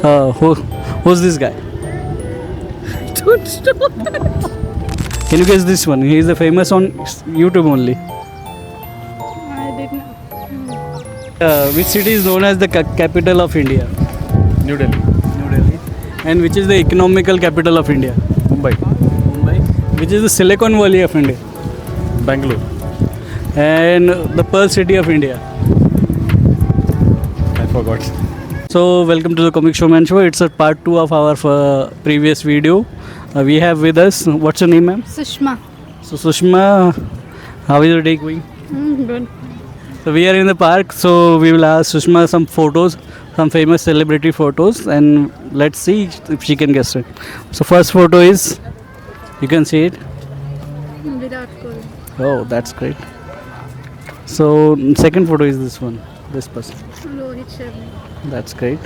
Who's this guy? Don't stop that. Can you guess this one? He is famous on YouTube only. I did not. Which city is known as the capital of India? New Delhi. New Delhi. And which is the economical capital of India? Mumbai. Mumbai. Which is the Silicon Valley of India? Bangalore. And the Pearl City of India? I forgot. So welcome to the Comic Showman Show. It's a part 2 of our previous video. We have with us, what's your name, ma'am? Sushma. So Sushma, how is your day going? Good. So we are in the park, so we will ask Sushma some photos, some famous celebrity photos, and let's see if she can guess it. So first photo is, you can see it. Virat Kohli. Oh, that's great. So second photo is this one, this person. Rohit Sharma. That's great.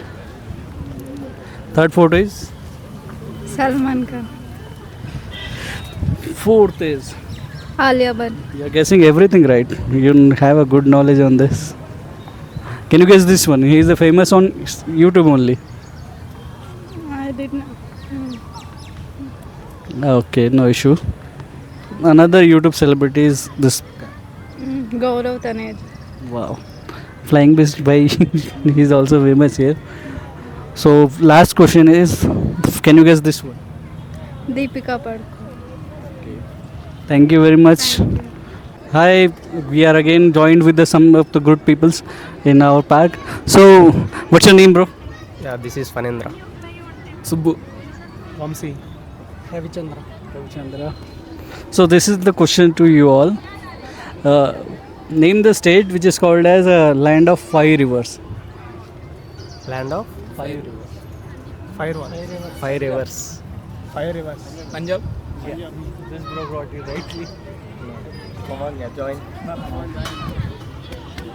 Third photo is. Salman Khan. Fourth is. Alia Bhatt. You're guessing everything right. You have a good knowledge on this. Can you guess this one? He is famous on YouTube only. I did not. Okay, no issue. Another YouTube celebrity is this. Gaurav Taneja. Wow. Flying Beast by he's also famous here. So last question is, can you guess this one? Deepika Padukone. Thank you very much. Hi, we are again joined with some of the good peoples in our park. So, what's your name, bro? Yeah, this is Fanendra. Subbu. Vamsi. Ravichandra. So, this is the question to you all. Name the state which is called as a land of 5 rivers. Land of 5 rivers. Five rivers. Fire rivers. Punjab. Yeah. This bro brought you rightly. Come on, yeah, join.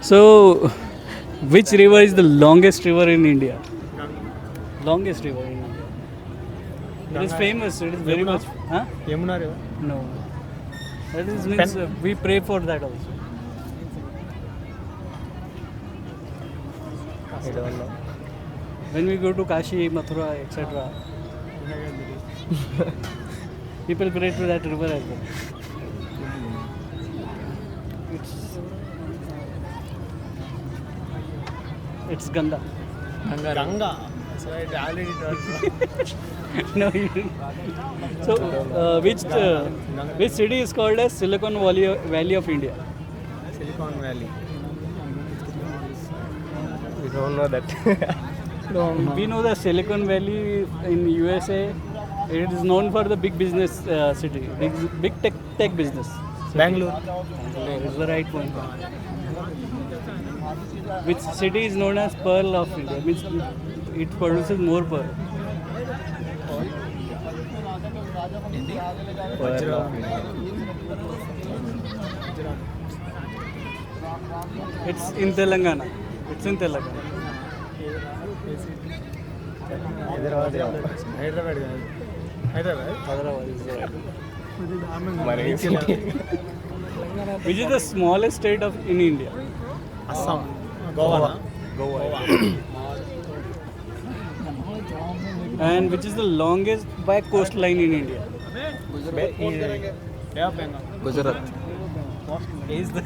So, which river is the longest river in India? Longest river in India. It is famous. It is very Yamuna. much. Huh? Yamuna river. No. That is means we pray for that also. I don't know. When we go to Kashi, Mathura, etc., people pray to that river as well. It's Ganga. Ganga. So I already told. No, you didn't. So, which city is called as Silicon Valley of India? Silicon Valley. We don't know that. We know the Silicon Valley in USA. It is known for the big business city, big tech business. Bangalore. Is the right one. Which city is known as Pearl of India? Means it produces more pearl. It's in Telangana. It's in Telangana. Hyderabad. Hyderabad. Hyderabad is the right one. Mari. Which is the smallest state in India? Assam. Goa. And which is the longest by coastline in India? Bay of Bengal. Gujarat. Is the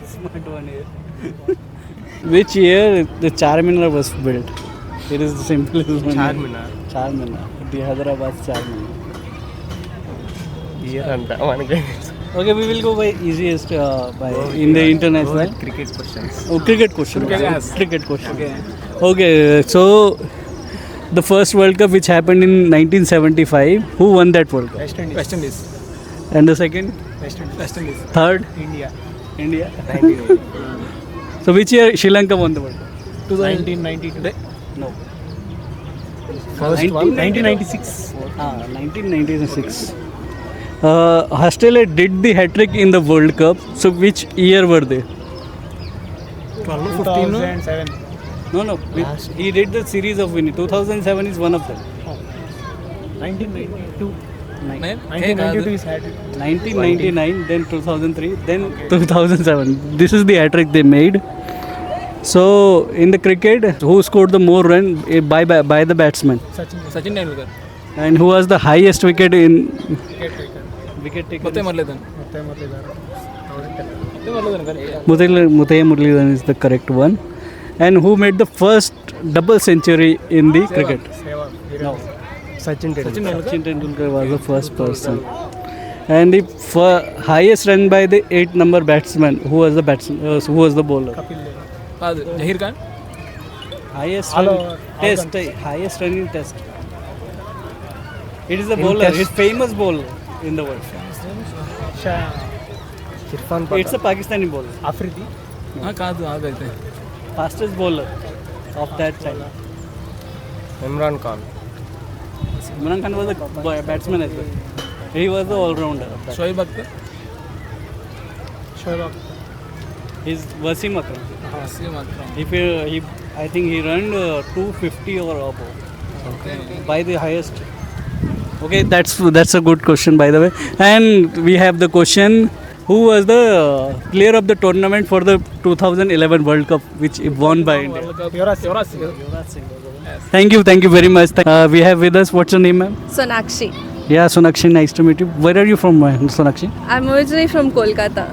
smart one here. Which year the Charminar was built? It is the simplest one. Charminar. Charminar. The Hyderabad Charminar. Year and one. Okay, we will go by easiest in the international. Cricket questions. Oh, cricket question. Cricket. Cricket question. Okay, so the first World Cup which happened in 1975, who won that World Cup? West Indies. And the second? West Indies. Third? India. India. 1980. So which year Sri Lanka won the World Cup? 1992. No. First one. 1996. 1996. Australia did the hat-trick in the World Cup. So which year were they? 12, 15, 2007. No. He did the series of winning. 2007 is one of them. 1992. 1992 is had. 1999, then 2003, then 2007. This is the hat-trick they made. So in the cricket, who scored the more run by the batsman, Sachin Tendulkar. and who was the highest wicket in wicket taker? ಮತ್ತೆ ಮೊದಲೇದಾರ Muthiah Muralidharan is the correct one. And who made the first double century in the cricket? Sachin Tendulkar. Sachin Tendulkar was the first person. And the highest run by the 8-number batsman, who was the batsman? Who was the bowler? కాదు Zaheer Khan. Highest run test. Highest run in test. It is the bowler. He's famous bowler in the world. Irfan It's a Pakistani bowler. Afridi కాదు ఆగైతే Fastest bowler of that time. Imran Khan. Imran Khan was a batsman as well. He was the all-rounder of that. Shoaib Akhtar. He's Wasim Akram. Waseem Akram. If I think he ran 250 or above by the highest. Okay, that's a good question, by the way. And we have the question: who was the player of the tournament for the 2011 World Cup, which won by India? Yuvraj Singh. Thank you very much. We have with us. What's your name, ma'am? Sonakshi. Yeah, Sonakshi. Nice to meet you. Where are you from, Sonakshi? I'm originally from Kolkata.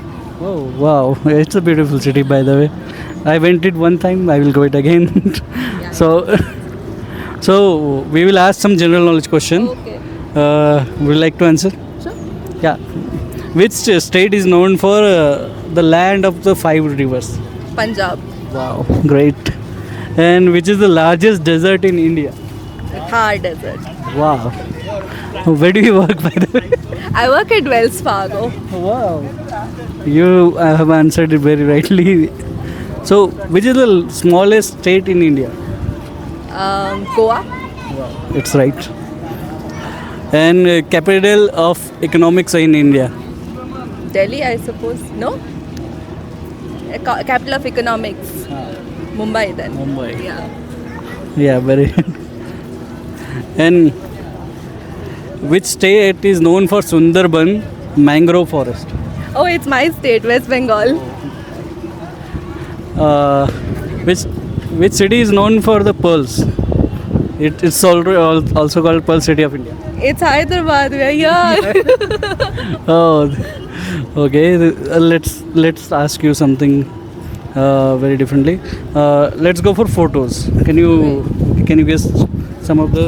Oh wow, it's a beautiful city, by the way. I went it one time. I will go it again. So we will ask some general knowledge question. Okay. Would you like to answer? Sure. Yeah. Which state is known for the land of the 5 rivers? Punjab. Wow, great. And which is the largest desert in India? Thar Desert. Wow. Where do you work, by the way? I work at Wells Fargo. Wow. You have answered it very rightly. So, which is the smallest state in India? Goa. It's right. And capital of economics in India? Delhi, I suppose. No? Capital of economics. Mumbai then. Mumbai. Yeah. Yeah, very. And which state is known for Sundarban mangrove forest? Oh, it's my state, West Bengal. Which city is known for the pearls? It's also called Pearl City of India. It's Hyderabad. We are here. Oh, okay. Let's ask you something very differently. Let's go for photos. Can you guess some of the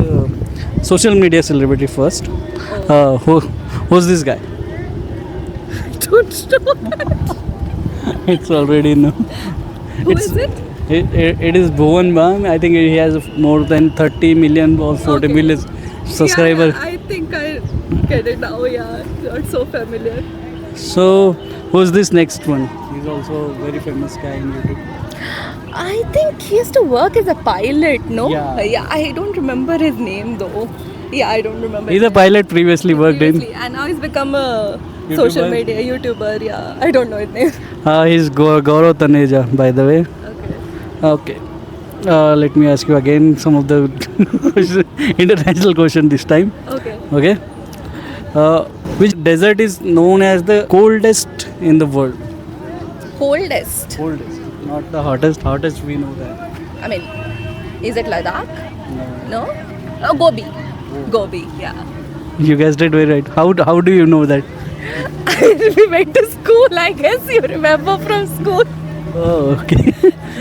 social media celebrity first? Who's this guy? Don't know that. It's already known. Who is it? It is Bhuvan Bam. I think he has more than 30 million or 40 million subscribers. Yeah, I think I get it now. Yeah, not so familiar. So, who's this next one? He's also a very famous guy in YouTube. I think he used to work as a pilot, no? Yeah. I don't remember his name though. Yeah, I don't remember. He's a pilot previously worked in. And now he's become a YouTuber? social media YouTuber. Yeah, I don't know his name. He's Gaurav Taneja, by the way. Okay. Okay. Let me ask you again some of the international question this time. Okay. Okay. Which desert is known as the coldest in the world? Coldest. Coldest, not the hottest. Hottest we know that. I mean, is it Ladakh? No. Oh, Gobi. Gobi. Yeah. You guessed it very right. How do you know that? We went to school. I guess you remember from school. Oh, okay.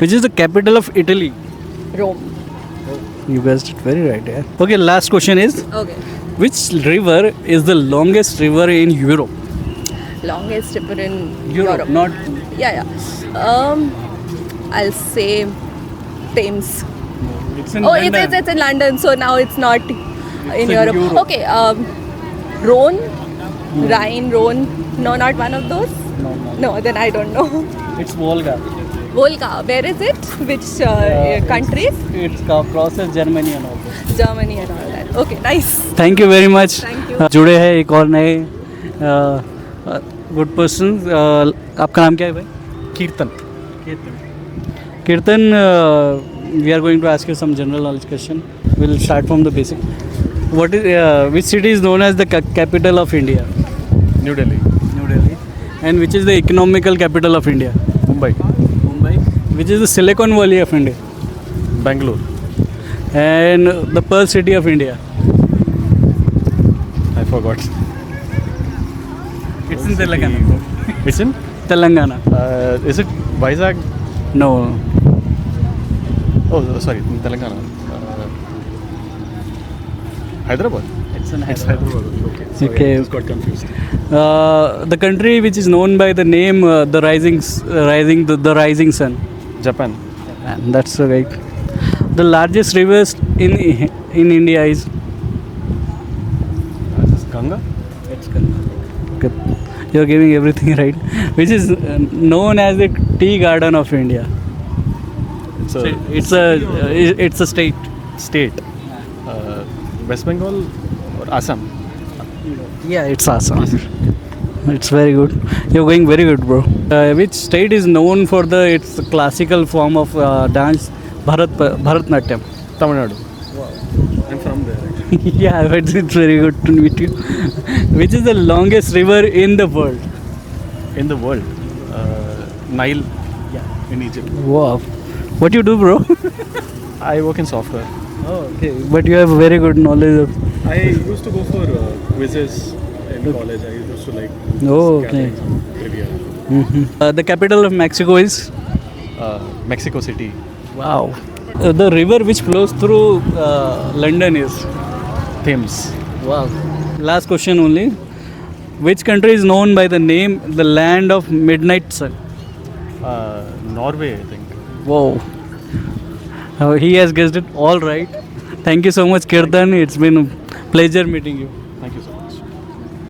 Which is the capital of Italy? Rome. You guessed it very right. Yeah. Okay. Last question is: Okay. which river is the longest river in Europe? Longest river in Europe, not. Yeah. I'll say Thames. It's in Oh, London. it's in London, so now it's not in Europe. Europe. Okay, Rhone, Rhine, Rhone. No, not one of those. No, then I don't know. It's Volga. Volga. Where is it? Which countries? It's crosses Germany and all. Germany and all that. Okay, nice. Thank you very much. Thank you. जुड़े हैं एक और नए good person. आपका नाम क्या है भाई? Kirtan. Kirtan, we are going to ask you some general knowledge question. We'll start from the basic. Which city is known as the capital of India? New Delhi. New Delhi. And which is the economical capital of India? Mumbai. Mumbai. Which is the Silicon Valley of India? Bangalore. And the Pearl City of India? I forgot. It's in Telangana. It's in? Telangana. Is it Vizag? No. Oh, sorry, in Telangana. Hyderabad. It's in Hyderabad. Okay. Sorry, Okay. I just got confused. The country which is known by the name the rising sun. Japan. Japan. That's right. The largest rivers in India is. Ganga? It's Ganga. Okay. You're giving everything right. Which is known as the tea garden of India. It's a state. State. West Bengal or Assam? Yeah, it's Assam. It's very good. You're going very good, bro. Which state is known for its classical form of dance, Bharatnatyam? Tamil Nadu. Wow. I'm from there actually. Yeah, but it's very good to meet you. Which is the longest river in the world? In the world. Nile. Yeah. In Egypt. Wow. What do you do, bro? I work in software. Oh, okay. But you have very good knowledge of. I used to go for quizzes in college. I used to like. Oh, okay. Trivia. The capital of Mexico is? Mexico City. Wow. The river which flows through London is? Thames. Wow. Last question only. Which country is known by the name the land of midnight sun? Norway, I think. Wow. He has guessed it all right. Thank you so much, Kirtan. It's been a pleasure meeting you.